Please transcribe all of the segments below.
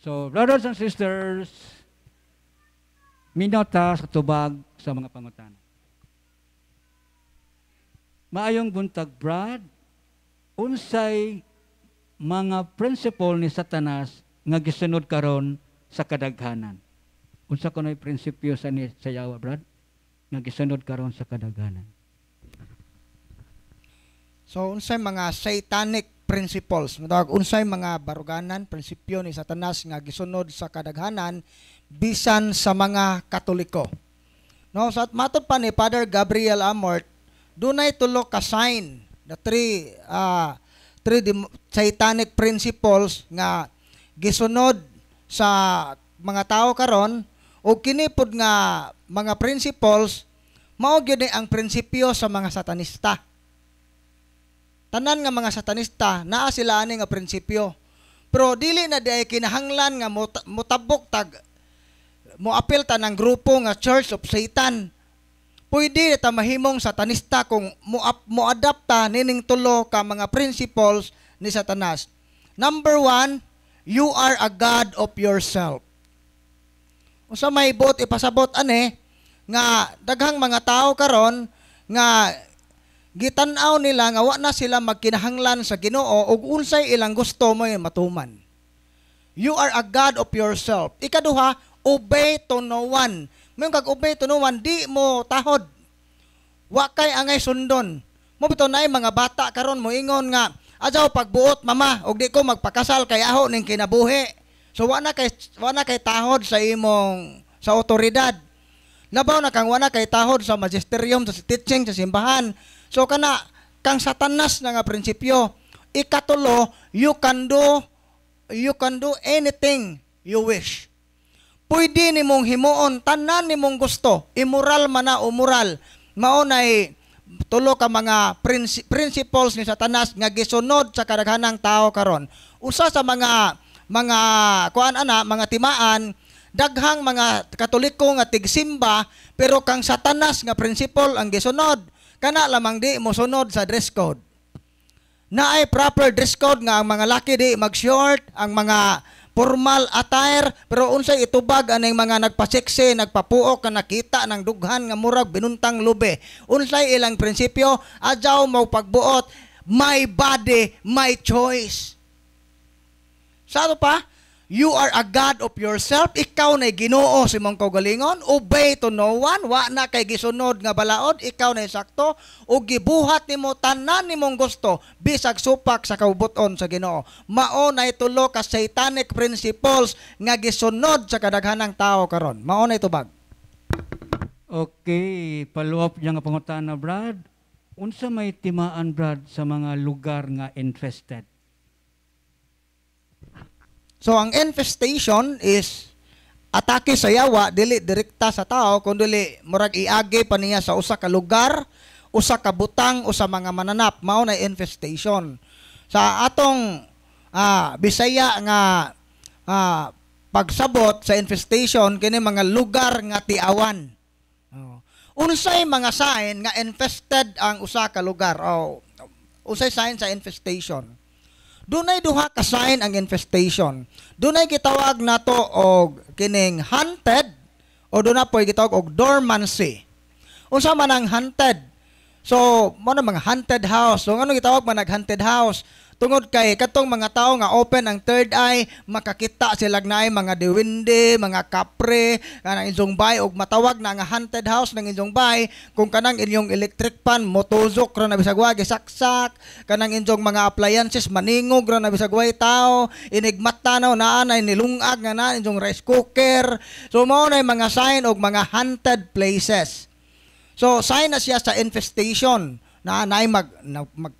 So, brothers and sisters, minota sa tubag sa mga pangutana. Maayong buntag, Brad, unsay mga principle ni Satanas nga gisunod karon sa kadaghanan. Unsa kunoy prinsipyo sa ni sayawa, Brad, nga gisunod karon sa kadaghanan? So unsay mga satanic principles, unsay mga baruganan, prinsipyo ni Satanas nga gisunod sa kadaghanan bisan sa mga Katoliko. No, sa matod pa ni Father Gabriel Amort, dunay tulo ka sign, the three satanic principles nga gisunod sa mga tao karon, o kinipod nga mga principles mao gyud ang prinsipyo sa mga satanista. Tanan nga mga satanista naa sila ani nga prinsipyo. Pero dili na di kinahanglan nga mutabok tag moapil ta ng grupo nga Church of Satan. Pwede ta mahimong satanista kung moadapta nining tulo ka mga principles ni Satanas. Number 1, you are a god of yourself. Usa may bot ipasabot ani nga daghang mga tao karon nga gitan-aw nila nga wa na sila magkinahanglan sa Ginoo ug unsay ilang gusto mo matuman. You are a god of yourself. Ikaduha, obey to no one. Mayong kag-obey to no one, di mo tahod. Wa kay angay sundon. Mo bitaw naay mga bata karon mo ingon nga ajaw pagbuot mama og di ko magpakasal kay aho ning kinabuhi. So wala kay tahod sa imong sa otoridad. Labaw na kang wala kay tahod sa magisterium, sa teaching, sa simbahan. So kana kang Satanas na nga prinsipyo. Ikatulo, you can do anything you wish. Pwede nimong himuon tanan nimong gusto, immoral man na o moral. Mao nay tulo ka mga principles ni Satanas nga gisunod sa kadaghanang tao karon. Usa sa mga mga timaan, daghang mga Katoliko nga tigsimba, pero kang Satanas nga principle ang gisunod, kana lamang di mo sunod sa dress code. Naay proper dress code nga ang mga laki di mag-short, ang mga formal attire, pero unsay itubag aning mga nagpaseksi, nagpapuok nga nakita ng dughan nga murag binuntang lube. Unsay ilang prinsipyo, adyaw mo pagbuot, my body, my choice. Sa pa, you are a god of yourself. Ikaw na Ginoo sa imong kaugalingon. Obey to no one. Wa na kay gisunod nga balaod. Ikaw na sakto. O gibuhat nimo tanan nimong gusto. Bisag supak sa kaubuton sa Ginoo. Mao na itulo ka satanic principles nga gisunod sa kadaghanang tao karon. Mao na itubag. Okay, follow-up niya nga pangutana, Brad. Unsa may timaan, Brad, sa mga lugar nga infested? So ang infestation is atake sa yawa, dili direkta sa tao, kundi murag iagi pa niya sa usa ka lugar, usa ka butang, usa mga mananap. Mao na infestation. Sa atong Bisaya nga pagsabot sa infestation kini mga lugar nga tiawan. Unsay mga sign nga infested ang usa ka lugar? Unsay sign sa infestation? Dunay duha ka sign ang infestation. Dunay gitawag nato og kining haunted o dunay po gitawag og dormancy. Unsa man ang haunted? So, mo na mga haunted house. So ano gitawag man haunted house? Tungod kay katong mga tao nga open ang third eye, makakita sila naay mga diwindi, mga kapre, kanang inyong bay og matawag na nga haunted house ng inyong bay kung kanang inyong electric pan motuzok ra na bisag wa gisaksak, kanang inyong mga appliances maningog ra na bisag way tao, inigmatanaw naa na nilungag nga na inyong rice cooker. So mao na mga sign og mga haunted places. So sign na siya sa infestation. Na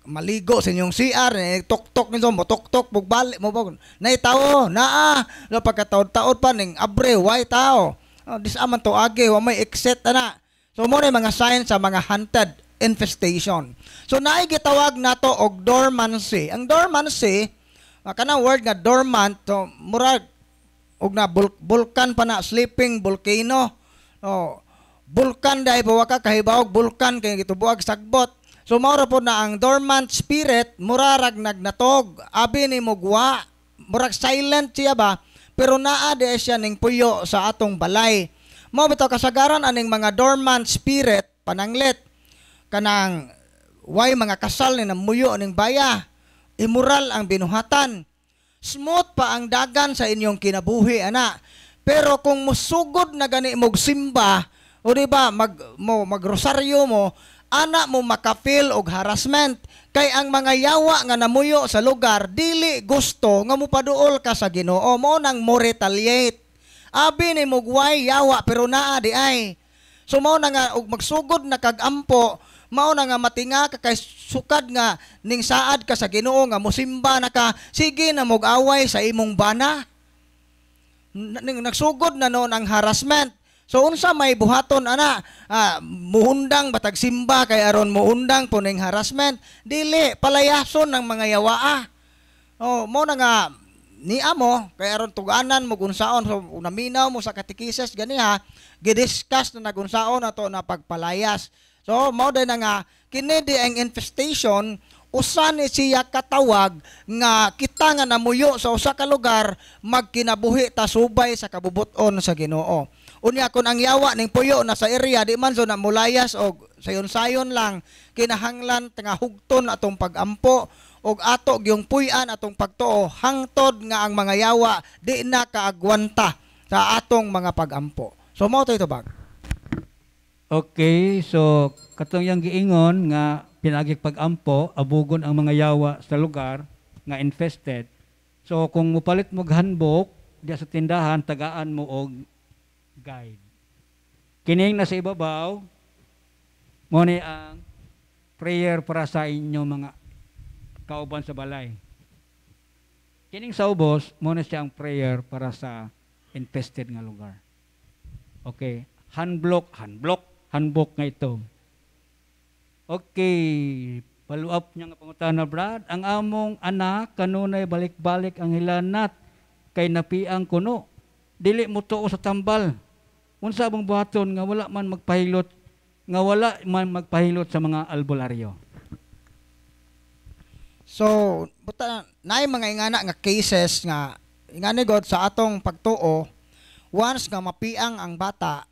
maligo sa inyong CR, tok-tok nito, mo tok-tok, bugbalik mo ba, nay tao, naa, no, pagkataod-taod pa, ning abre, way tao, disaman to agi, wa may exit na. So, mo na mga signs sa mga haunted infestation. So, naigitawag na to og dormancy. Ang dormancy, kanang word nga dormant, to, murag, og na vulkan pa na, sleeping volcano, vulkan dahil po waka kahibawag vulkan, kaya gitubuag sagbot. So maura po na ang dormant spirit murarag nagnatog abi ni mugwa murag silent siya ba pero naa di siya ning puyo sa atong balay. Mao bitaw kasagaran aning mga dormant spirit pananglit kanang way mga kasal ni namuyo ning baya. Immoral ang binuhatan. Smooth pa ang dagan sa inyong kinabuhi ana. Pero kung musugod na gani mog simba o di ba magrosaryo mo, ana mo makafeel og harassment kay ang mga yawa nga namuyo sa lugar dili gusto nga mopaduol ka sa Ginoo, mo nang mo retaliate. Abi ni mugway yawa pero naa di ay. So mao na nga og magsugod na kag-ampo, mao na nga matinga ka kay sukad nga ning saad ka sa Ginoo nga mosimba na ka, sige na mog-away sa imong bana. Nagsugod na noon ang harassment. So unsa may buhaton ana? Muhundang batag simba kay aron muhundang po ning harassment. Dili palayason ng mga yawaa. Oh, mo na nga ni amo kay aron tuganan mo unsaon, so naminaw mo sa katekises ganiha, gidiscuss na nagunsaon ato na pagpalayas. So mao day na nga kini di ang infestation. Usa ni siya katawag nga kita nga namuyo sa usa ka lugar magkinabuhi ta subay sa kabubuton sa Ginoo. Unya kun ang yawa ning puyo na sa area di man so na mulayas og sayon-sayon lang, kinahanglan nga hugton atong pagampo og ato gyung puy-an atong pagtuo hangtod nga ang mga yawa di na kaagwanta sa atong mga pagampo. So mao ito bag. Okay, so katong yang giingon nga pinagig pag-ampo, abugon ang mga yawa sa lugar nga infested. So kung mupalit mo handbook diya sa tindahan, tagaan mo og guide. Kining na sa ibabaw mo ni ang prayer para sa inyo mga kauban sa balay. Kining sa ubos mo na siya ang prayer para sa infested nga lugar. Okay, handbook nga ito. Okay, follow up niya nga pangutana Brad, ang among anak kanunay balik-balik ang hilanat kay napiang kuno. Dili mo tuo sa tambal. Unsa bang buhaton nga wala man magpahilot sa mga albularyo. So, buta naay mga ingana nga cases nga ingani god sa atong pagtuo, once nga mapiang ang bata,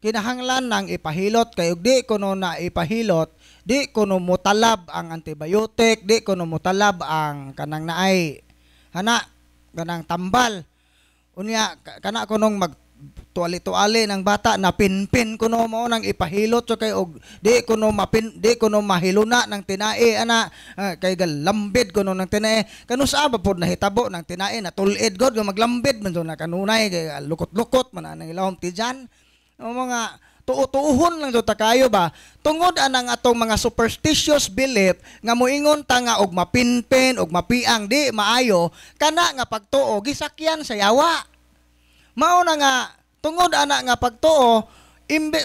kinahanglan nang ipahilot kay ug di kuno na ipahilot, di kuno mutalab ang antibiotic, di kuno mutalab ang kanang naay kanang tambal. Unya kana kunong mag tuali-tuali ng bata na pinpin kuno mo nang ipahilot so kay og di kuno mahiluna ng tinae ana kay galambid kuno ng tinae kanu sa ba pod nahitabo ng tinae na tulid god nga maglambid man so na kanunay kay lukot-lukot man ang ilawom ti dyan. O mga tuutuhon lang ta kayo ba tungod anang atong mga superstitious belief nga moingon ta nga og mapinpin og mapiang di maayo kana nga pagtuo gisakyan sa yawa. Mao na nga tungod ana nga pagtuo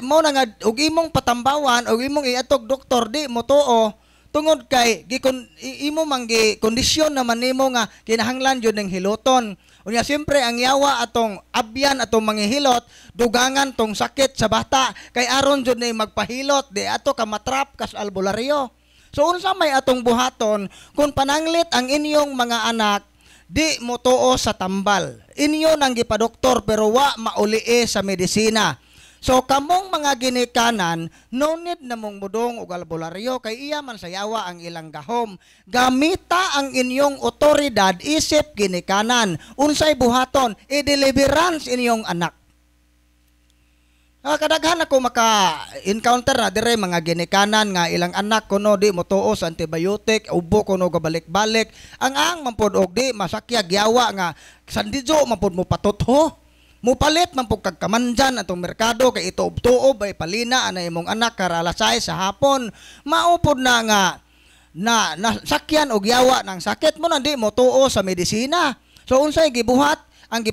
mao na nga og imong patambawan og imong iatog doktor di mo tuo tungod kay imo manggi kondisyon naman nimo nga kinahanglan jud ning hiloton. Unya siyempre ang yawa atong abyan atong manghihilot dugangan tong sakit sa bata kay aron jud ni magpahilot di ato ka matrap kas albularyo. So unsa may atong buhaton kung pananglit ang inyong mga anak di mo tuo sa tambal. Inyo nang gipadoktor pero wa maulie sa medisina. So kamong mga ginikanan, no need na mong mudong og albularyo kay iya man sa yawa ang ilang gahom. Gamita ang inyong otoridad isip ginikanan. Unsay buhaton, i-deliverance inyong anak. Kadaghan ako maka-encounter na dire mga ginikanan nga ilang anak kuno di motuo sa antibiotic, ubo kuno gabalik-balik. Ang mampod og di masakyag yawa nga sandijo mampod mo patutho. Mupalit man pug kagkamandyan atong merkado kay ituob-tuob ay palina ana imong anak karalasay sa hapon. Maupod na nga na sakyan og yawa ng sakit mo nandi mo tuo sa medisina. So unsay gibuhat ang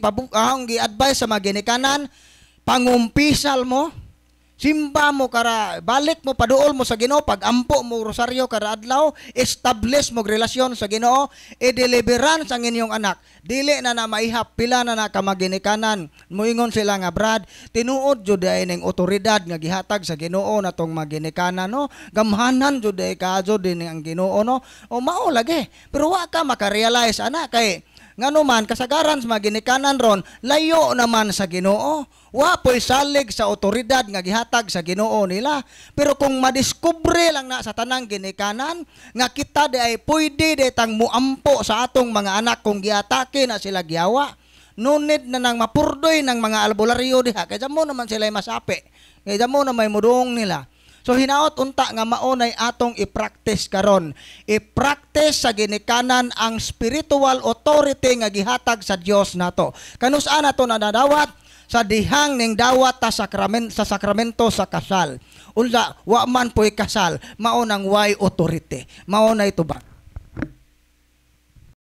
gi-advise sa mga ginikanan, pangumpisal mo, simba mo kara, balik mo paduol mo sa Ginoo, pag-ampo mo rosaryo kada adlaw, establish mo relasyon sa Ginoo, i-deliverance ang inyong anak. Dili na maihap pila na kamaginikanan. Moingon sila nga Brad, tinuod jud ay ning otoridad nga gihatag sa Ginoo natong maginikanan no. Gamhanan jud ay kadyo din ang Ginoo no. O mao lagi. Pero wa ka makarealize ana kay Nganuman kasagaran sa mga ginikanan ron layo naman sa Ginoo. Wa po'y salig sa otoridad nga gihatag sa Ginoo nila. Pero kung madiskubre lang na sa tanang ginikanan nga kita di ay pwede di tang muampo sa atong mga anak kung giatake na sila giyawa. Nunid na nang mapurdoy ng mga albularyo diha. Kaya mo naman sila masapi. Kaya mo na may mudong nila. So hinaot unta nga maunay atong i-practice karon. I-practice sa ginikanan ang spiritual authority nga gihatag sa Dios nato. Kanus-an nato nadadawat sa dihang ning dawat ta sa sakramento sa kasal. Unsa wa man po'y kasal, mao nang way authority. Mao na ito ba?